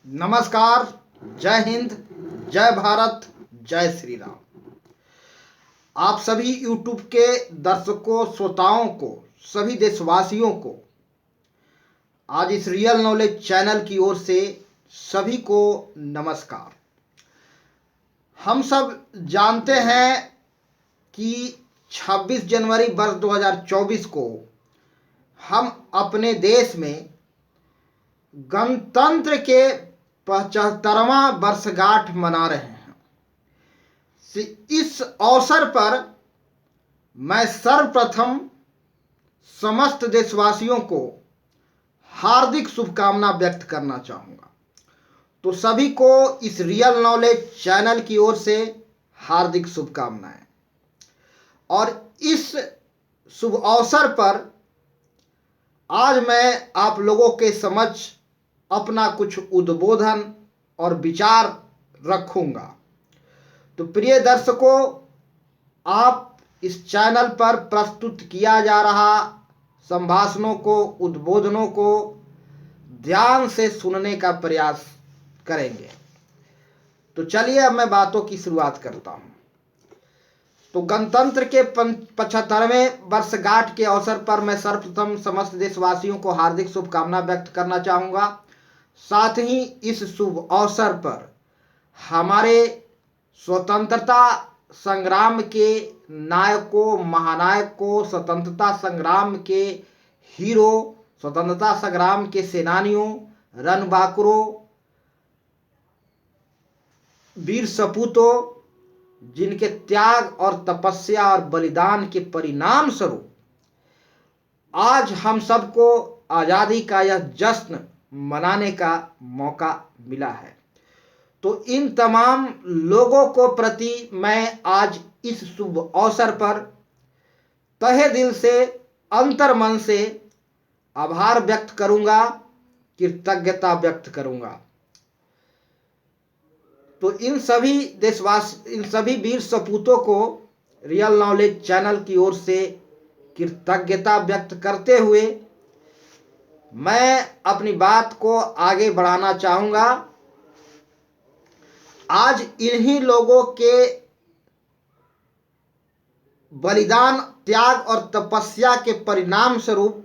नमस्कार। जय हिंद, जय भारत, जय श्री राम। आप सभी यूट्यूब के दर्शकों, श्रोताओं को, सभी देशवासियों को आज इस रियल नॉलेज चैनल की ओर से सभी को नमस्कार। हम सब जानते हैं कि 26 जनवरी वर्ष 2024 को हम अपने देश में गणतंत्र के 75वां वर्षगांठ मना रहे हैं। इस अवसर पर मैं सर्वप्रथम समस्त देशवासियों को हार्दिक शुभकामना व्यक्त करना चाहूँगा। तो सभी को इस रियल नॉलेज चैनल की ओर से हार्दिक शुभकामनाएं। और इस शुभ अवसर पर आज मैं आप लोगों के समक्ष अपना कुछ उद्बोधन और विचार रखूंगा। तो प्रिय दर्शकों, आप इस चैनल पर प्रस्तुत किया जा रहा संभाषणों को, उद्बोधनों को ध्यान से सुनने का प्रयास करेंगे। तो चलिए अब मैं बातों की शुरुआत करता हूं। तो गणतंत्र के 75वें वर्षगांठ के अवसर पर मैं सर्वप्रथम समस्त देशवासियों को हार्दिक शुभकामना व्यक्त करना चाहूँगा। साथ ही इस शुभ अवसर पर हमारे स्वतंत्रता संग्राम के नायकों, महानायकों, स्वतंत्रता संग्राम के हीरो, स्वतंत्रता संग्राम के सेनानियों, रणबांकुरों, वीर सपूतों, जिनके त्याग और तपस्या और बलिदान के परिणाम स्वरूप आज हम सबको आज़ादी का यह जश्न मनाने का मौका मिला है। तो इन तमाम लोगों को प्रति मैं आज इस शुभ अवसर पर तहे दिल से, अंतर्मन से आभार व्यक्त करूंगा, कृतज्ञता व्यक्त करूंगा। तो इन सभी वीर सपूतों को रियल नॉलेज चैनल की ओर से कृतज्ञता व्यक्त करते हुए मैं अपनी बात को आगे बढ़ाना चाहूँगा। आज इन्हीं लोगों के बलिदान, त्याग और तपस्या के परिणाम स्वरूप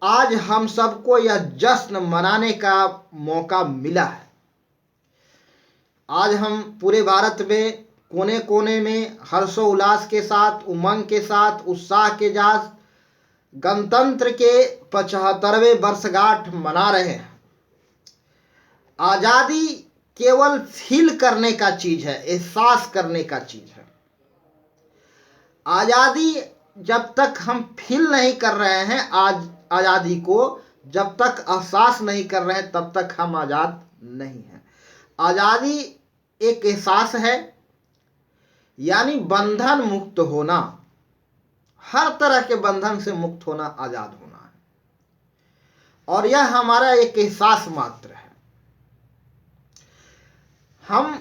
आज हम सबको यह जश्न मनाने का मौका मिला है। आज हम पूरे भारत में कोने कोने में हर्षोल्लास के साथ, उमंग के साथ, उत्साह के साथ गणतंत्र के 75वें वर्षगांठ मना रहे हैं। आज़ादी केवल फील करने का चीज़ है, एहसास करने का चीज़ है। आज़ादी जब तक हम फील नहीं कर रहे हैं, आज आज़ादी को जब तक एहसास नहीं कर रहे हैं, तब तक हम आज़ाद नहीं हैं। आज़ादी एक एहसास है, यानी बंधन मुक्त होना, हर तरह के बंधन से मुक्त होना, आज़ाद होना है। और यह हमारा एक एहसास मात्र है। हम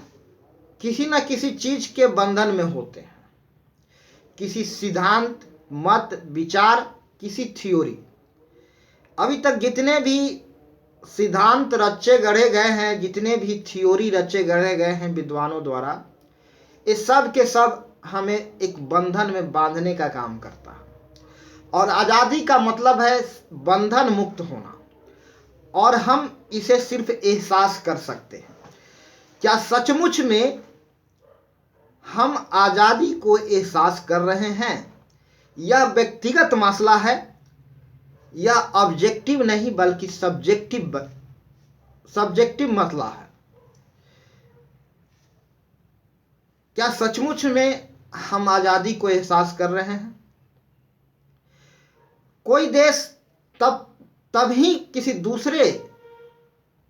किसी न किसी चीज के बंधन में होते हैं, किसी सिद्धांत, मत, विचार, किसी थ्योरी। अभी तक जितने भी सिद्धांत रचे गढ़े गए हैं, जितने भी थ्योरी रचे गढ़े गए हैं विद्वानों द्वारा, ये सब के सब हमें एक बंधन में बांधने का काम करता है। और आज़ादी का मतलब है बंधन मुक्त होना। और हम इसे सिर्फ एहसास कर सकते हैं। क्या सचमुच में हम आज़ादी को एहसास कर रहे हैं? यह व्यक्तिगत मसला है, यह ऑब्जेक्टिव नहीं बल्कि सब्जेक्टिव मसला है। क्या सचमुच में हम आज़ादी को एहसास कर रहे हैं? कोई देश तभी किसी दूसरे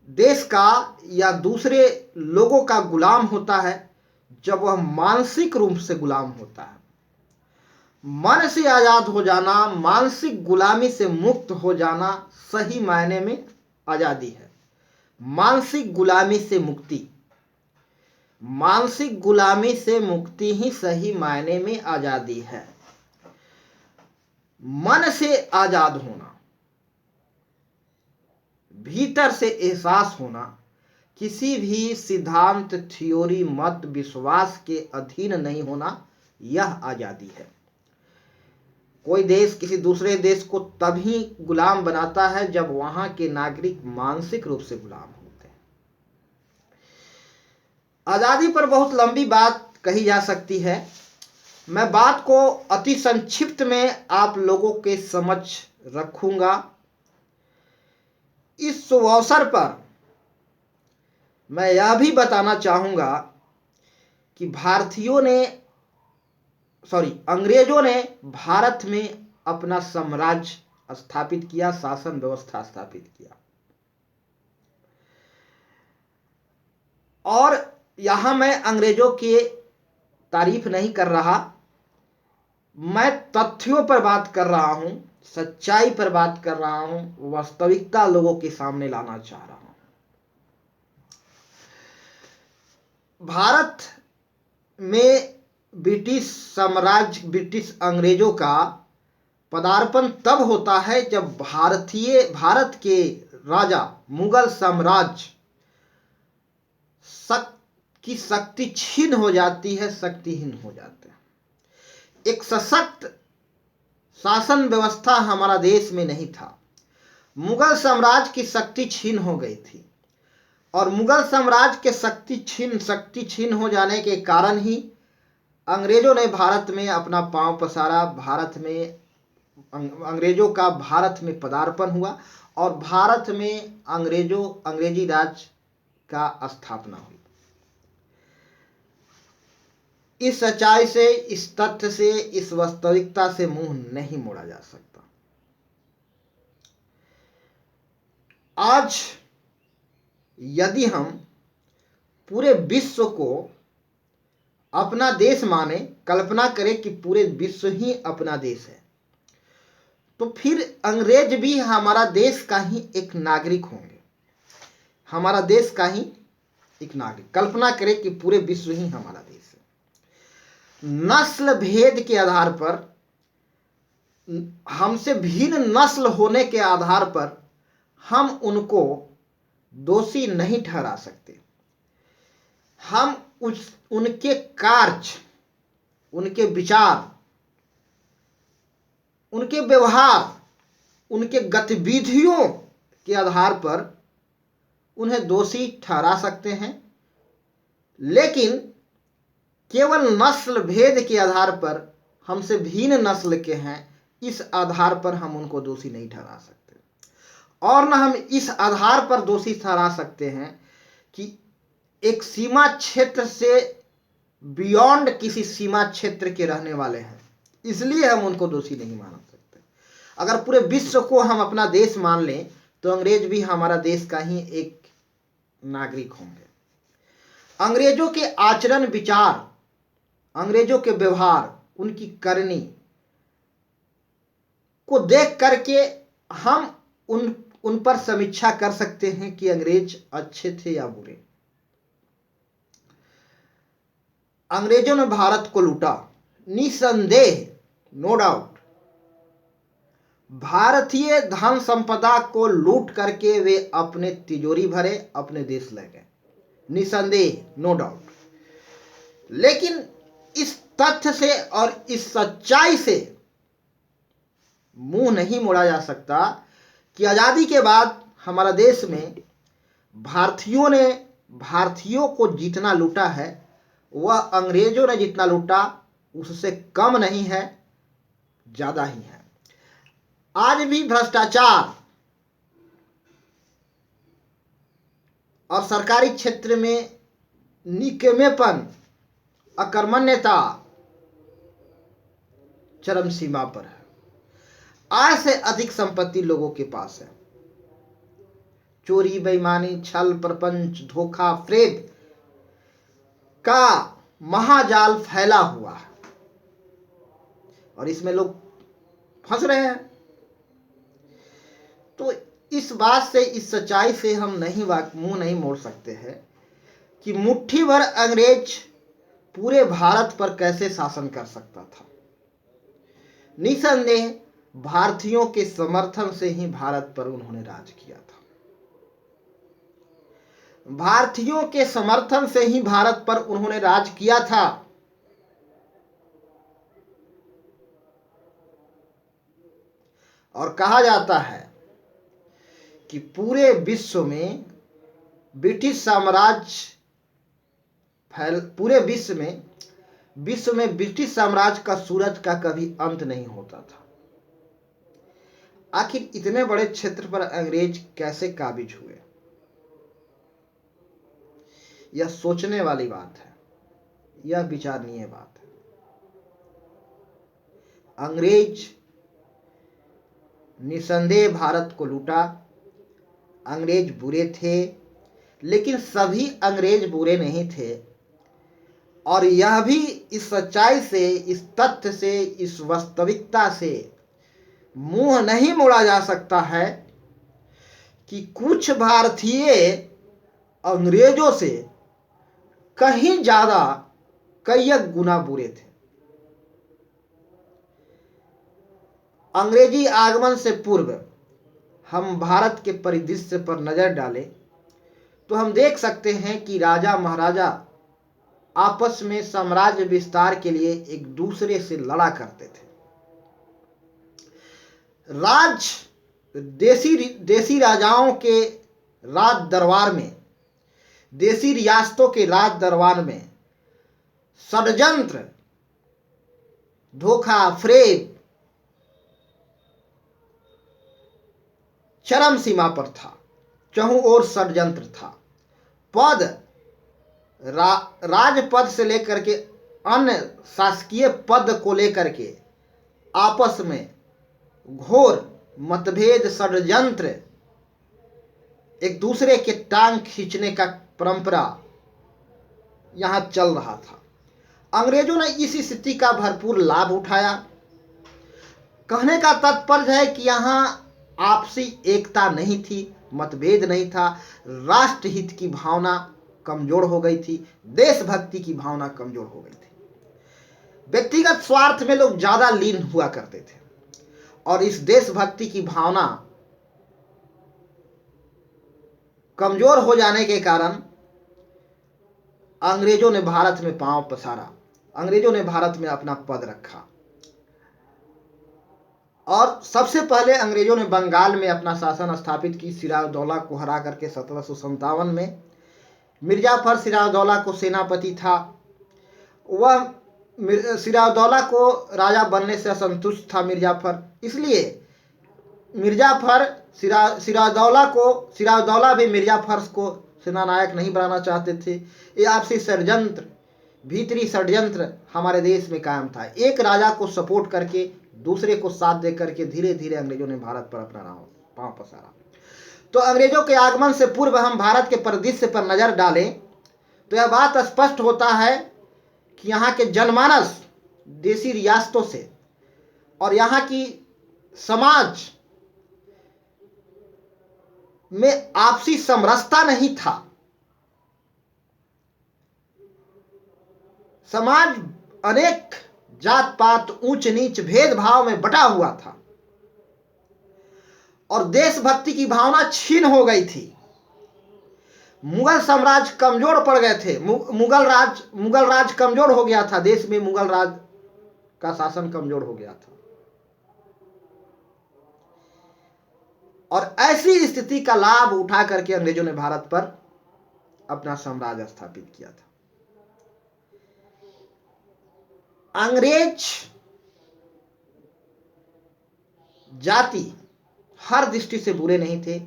देश का या दूसरे लोगों का गुलाम होता है जब वह मानसिक रूप से गुलाम होता है। मन से आज़ाद हो जाना, मानसिक गुलामी से मुक्त हो जाना सही मायने में आज़ादी है। मानसिक गुलामी से मुक्ति, मानसिक गुलामी से मुक्ति ही सही मायने में आज़ादी है। मन से आज़ाद होना, भीतर से एहसास होना, किसी भी सिद्धांत, थ्योरी, मत, विश्वास के अधीन नहीं होना, यह आजादी है। कोई देश किसी दूसरे देश को तभी गुलाम बनाता है जब वहां के नागरिक मानसिक रूप से गुलाम होते हैं। आजादी पर बहुत लंबी बात कही जा सकती है। मैं बात को अति संक्षिप्त में आप लोगों के समक्ष रखूंगा। इस शुभ अवसर पर मैं यह भी बताना चाहूंगा कि अंग्रेजों ने भारत में अपना साम्राज्य स्थापित किया, शासन व्यवस्था स्थापित किया, और यहां मैं अंग्रेजों की तारीफ नहीं कर रहा, मैं तथ्यों पर बात कर रहा हूं, सच्चाई पर बात कर रहा हूं, वास्तविकता लोगों के सामने लाना चाह रहा हूं। भारत में ब्रिटिश साम्राज्य, ब्रिटिश अंग्रेजों का पदार्पण तब होता है जब भारत के राजा, मुगल साम्राज्य की शक्ति छीन हो जाती है, शक्तिहीन हो जाते हैं। एक सशक्त शासन व्यवस्था हमारा देश में नहीं था। मुगल साम्राज्य की शक्ति छीन हो गई थी, और मुगल साम्राज्य के शक्ति छीन हो जाने के कारण ही अंग्रेजों ने भारत में अपना पांव पसारा। भारत में अंग्रेजों का भारत में पदार्पण हुआ और भारत में अंग्रेजी राज का स्थापना हुई। इस सच्चाई से, इस तथ्य से, इस वास्तविकता से मुंह नहीं मोड़ा जा सकता। आज यदि हम पूरे विश्व को अपना देश माने, कल्पना करें कि पूरे विश्व ही अपना देश है, तो फिर अंग्रेज भी हमारा देश का ही एक नागरिक होंगे। हमारा देश का ही एक नागरिक। कल्पना करें कि पूरे विश्व ही हमारा देश है। नस्ल भेद के आधार पर, हमसे भिन्न नस्ल होने के आधार पर हम उनको दोषी नहीं ठहरा सकते। हम उनके कार्य, उनके विचार, उनके व्यवहार, उनके गतिविधियों के आधार पर उन्हें दोषी ठहरा सकते हैं, लेकिन केवल नस्ल भेद के आधार पर, हमसे भिन्न नस्ल के हैं, इस आधार पर हम उनको दोषी नहीं ठहरा सकते। और न हम इस आधार पर दोषी ठहरा सकते हैं कि एक सीमा क्षेत्र से बियॉन्ड किसी सीमा क्षेत्र के रहने वाले हैं, इसलिए हम उनको दोषी नहीं मान सकते। अगर पूरे विश्व को हम अपना देश मान लें तो अंग्रेज भी हमारा देश का ही एक नागरिक होंगे। अंग्रेजों के आचरण विचार, अंग्रेजों के व्यवहार, उनकी करनी को देख करके हम उन पर समीक्षा कर सकते हैं कि अंग्रेज अच्छे थे या बुरे। अंग्रेजों ने भारत को लूटा, निसंदेह, नो डाउट। भारतीय धन संपदा को लूट करके वे अपने तिजोरी भरे, अपने देश ले गए, निसंदेह, नो डाउट। लेकिन इस तथ्य से और इस सच्चाई से मुंह नहीं मोड़ा जा सकता कि आजादी के बाद हमारा देश में भारतीयों को जितना लूटा है, वह अंग्रेजों ने जितना लूटा उससे कम नहीं है, ज्यादा ही है। आज भी भ्रष्टाचार और सरकारी क्षेत्र में निकम्मेपन, अकर्मण्यता चरम सीमा पर है। आय से अधिक संपत्ति लोगों के पास है। चोरी, बेईमानी, छल, प्रपंच, धोखा, फ्रेब का महाजाल फैला हुआ है और इसमें लोग फंस रहे हैं। तो इस बात से, इस सच्चाई से हम मुंह नहीं मोड़ सकते हैं कि मुट्ठी भर अंग्रेज पूरे भारत पर कैसे शासन कर सकता था। निसंदेह भारतीयों के समर्थन से ही भारत पर उन्होंने राज किया था। भारतीयों के समर्थन से ही भारत पर उन्होंने राज किया था। और कहा जाता है कि पूरे विश्व में ब्रिटिश साम्राज्य पूरे विश्व में ब्रिटिश साम्राज्य का सूरज का कभी अंत नहीं होता था। आखिर इतने बड़े क्षेत्र पर अंग्रेज कैसे काबिज हुए? यह सोचने वाली बात है, यह विचारणीय बात है। अंग्रेज निसंदेह भारत को लूटा। अंग्रेज बुरे थे, लेकिन सभी अंग्रेज बुरे नहीं थे। और यह भी इस सच्चाई से, इस तथ्य से, इस वास्तविकता से मुंह नहीं मोड़ा जा सकता है कि कुछ भारतीय अंग्रेजों से कहीं ज्यादा कई गुना बुरे थे। अंग्रेजी आगमन से पूर्व हम भारत के परिदृश्य पर नजर डालें तो हम देख सकते हैं कि राजा महाराजा आपस में साम्राज्य विस्तार के लिए एक दूसरे से लड़ा करते थे। देसी राजाओं के राज दरबार में, देसी रियासतों के राज दरबार में षड्यंत्र, धोखा, फ्रेब चरम सीमा पर था। चहुं ओर षड्यंत्र था। राजपद से लेकर के अन्य शासकीय पद को लेकर के आपस में घोर मतभेद, षड्यंत्र, एक दूसरे के टांग खींचने का परंपरा यहां चल रहा था। अंग्रेजों ने इस स्थिति का भरपूर लाभ उठाया। कहने का तात्पर्य है कि यहां आपसी एकता नहीं थी, मतभेद नहीं था, राष्ट्रहित की भावना कमजोर हो गई थी, देशभक्ति की भावना कमजोर हो गई थी। व्यक्तिगत स्वार्थ में लोग ज्यादा लीन हुआ करते थे और इस देशभक्ति की भावना कमजोर हो जाने के कारण अंग्रेजों ने भारत में पांव पसारा। अंग्रेजों ने भारत में अपना पद रखा और सबसे पहले अंग्रेजों ने बंगाल में अपना शासन स्थापित की। सिराजदौला को हरा करके 1757 में मिर्जाफर सिराजदौला को सेनापति था। वह सिराजदौला को राजा बनने से असंतुष्ट था मिर्जाफर, इसलिए मिर्जाफर सिराजदौला भी मिर्जाफर को सेनानायक नहीं बनाना चाहते थे। ये आपसी षड्यंत्र, भीतरी षड्यंत्र हमारे देश में कायम था। एक राजा को सपोर्ट करके, दूसरे को साथ दे करके धीरे धीरे अंग्रेजों ने भारत पर अपना पांव पसारा। तो अंग्रेजों के आगमन से पूर्व हम भारत के परिदृश्य पर नजर डालें तो यह बात स्पष्ट होता है कि यहाँ के जनमानस देसी रियासतों से और यहाँ की समाज में आपसी समरसता नहीं था। समाज अनेक जात पात, ऊंच नीच, भेदभाव में बटा हुआ था और देशभक्ति की भावना छीन हो गई थी। मुगल साम्राज्य कमजोर पड़ गए थे। मुगल राज कमजोर हो गया था। देश में मुगल राज का शासन कमजोर हो गया था और ऐसी स्थिति का लाभ उठा करके अंग्रेजों ने भारत पर अपना साम्राज्य स्थापित किया था। अंग्रेज जाति हर दृष्टि से बुरे नहीं थे।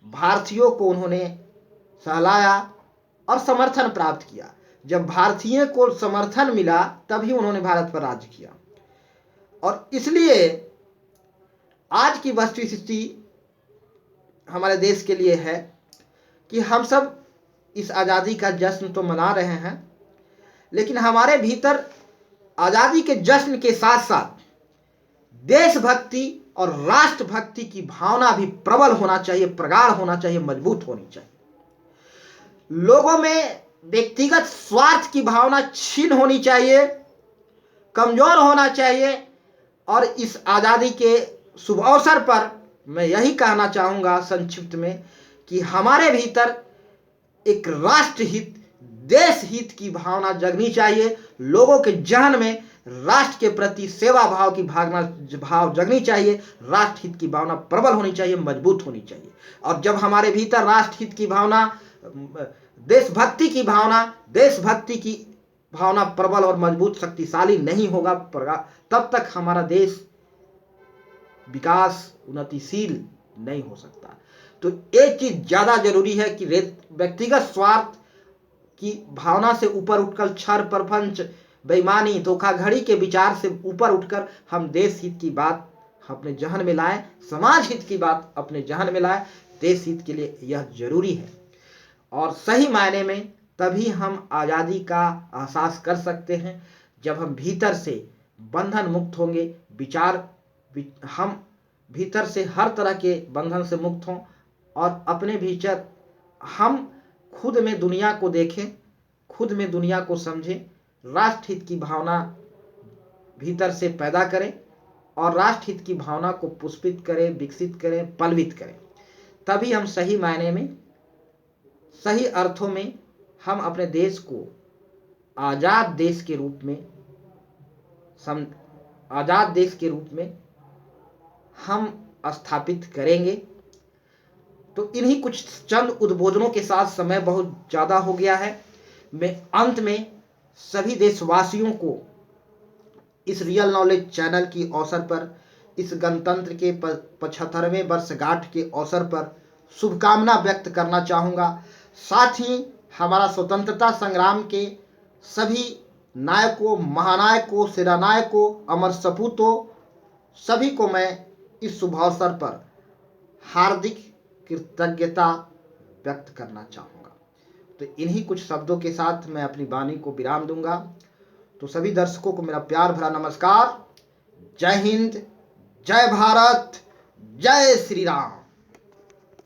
भारतीयों को उन्होंने सहलाया और समर्थन प्राप्त किया। जब भारतीय को समर्थन मिला तभी उन्होंने भारत पर राज किया और इसलिए आज की वस्तुस्थिति हमारे देश के लिए है कि हम सब इस आज़ादी का जश्न तो मना रहे हैं, लेकिन हमारे भीतर आज़ादी के जश्न के साथ साथ देशभक्ति और राष्ट्रभक्ति की भावना भी प्रबल होना चाहिए, प्रगाढ़ होना चाहिए, मजबूत होनी चाहिए। लोगों में व्यक्तिगत स्वार्थ की भावना क्षीण होनी चाहिए, कमजोर होना चाहिए। और इस आज़ादी के शुभ अवसर पर मैं यही कहना चाहूँगा संक्षिप्त में कि हमारे भीतर एक राष्ट्र हित, देश हित की भावना जगनी चाहिए। लोगों के जहन में राष्ट्र के प्रति सेवा भाव की भाव जगनी चाहिए। राष्ट्र हित की भावना प्रबल होनी चाहिए, मजबूत होनी चाहिए। और जब हमारे भीतर राष्ट्र हित की भावना, देशभक्ति की भावना प्रबल और मजबूत, शक्तिशाली नहीं होगा, तब तक हमारा देश विकास, उन्नतिशील नहीं हो सकता। तो एक चीज ज्यादा जरूरी है कि व्यक्तिगत स्वार्थ की भावना से ऊपर उठकर, छल प्रपंच, बेईमानी, धोखाधड़ी के विचार से ऊपर उठकर हम देश हित की बात अपने जहन में लाएं, समाज हित की बात अपने जहन में लाएं। देश हित के लिए यह जरूरी है। और सही मायने में तभी हम आज़ादी का एहसास कर सकते हैं जब हम भीतर से बंधन मुक्त होंगे। हम भीतर से हर तरह के बंधन से मुक्त हों और अपने भीतर हम खुद में दुनिया को देखें, खुद में दुनिया को समझें, राष्ट्र हित की भावना भीतर से पैदा करें और राष्ट्र हित की भावना को पुष्पित करें, विकसित करें, पल्वित करें। तभी हम सही मायने में, सही अर्थों में हम अपने देश को आज़ाद देश के रूप में हम स्थापित करेंगे। तो इन्हीं कुछ चंद उद्बोधनों के साथ, समय बहुत ज़्यादा हो गया है, मैं अंत में सभी देशवासियों को इस रियल नॉलेज चैनल की अवसर पर, इस गणतंत्र के 75वें वर्षगांठ के अवसर पर शुभकामना व्यक्त करना चाहूँगा। साथ ही हमारा स्वतंत्रता संग्राम के सभी नायकों, महानायकों, सेनानायकों, अमर सपूतों, सभी को मैं इस शुभ अवसर पर हार्दिक कृतज्ञता व्यक्त करना चाहूँगा। तो इन्हीं कुछ शब्दों के साथ मैं अपनी वाणी को विराम दूंगा। तो सभी दर्शकों को मेरा प्यार भरा नमस्कार। जय हिंद, जय भारत, जय श्री राम।